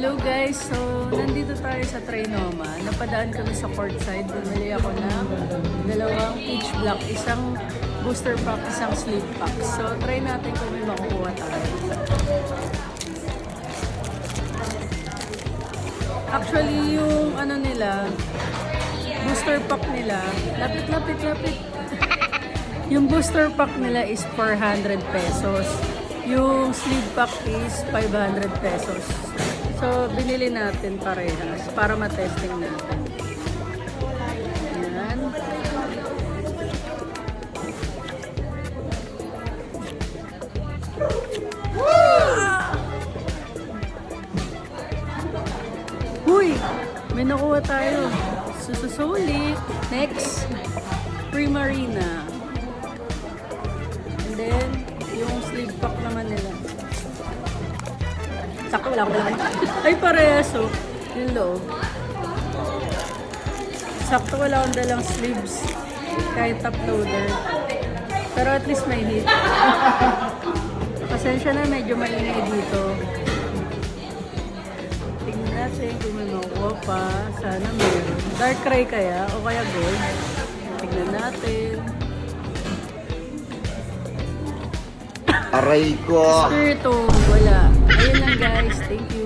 Hello guys, so nandito tayo sa Trinoma. Napadaan kami sa courtside. Bumili ako ng dalawang each block, isang booster pack, isang sleep pack. So try natin kung may makukuha tayo. Actually yung ano nila, booster pack nila, lapit. Yung booster pack nila is 400 pesos. Yung sleeve pack is 500 pesos. So, binili natin parehas para matesting natin. Yan. Huy! May nakuha tayo. Sususulit. Next, Primarina. And then, yung sleeve pack naman nila. Sakto, wala ko lang. Ay, parehas, oh. Yung loob. Sakto, wala akong dalang sleeves. Kahit top loader. Pero at least may heat. Pasensya na, medyo maingay dito. Tingnan natin kung may makuha pa. Sana meron. Dark gray kaya? O kaya gold? Tingnan natin. Aray ko! Spiritomb, wala. Ayun lang guys. Thank you.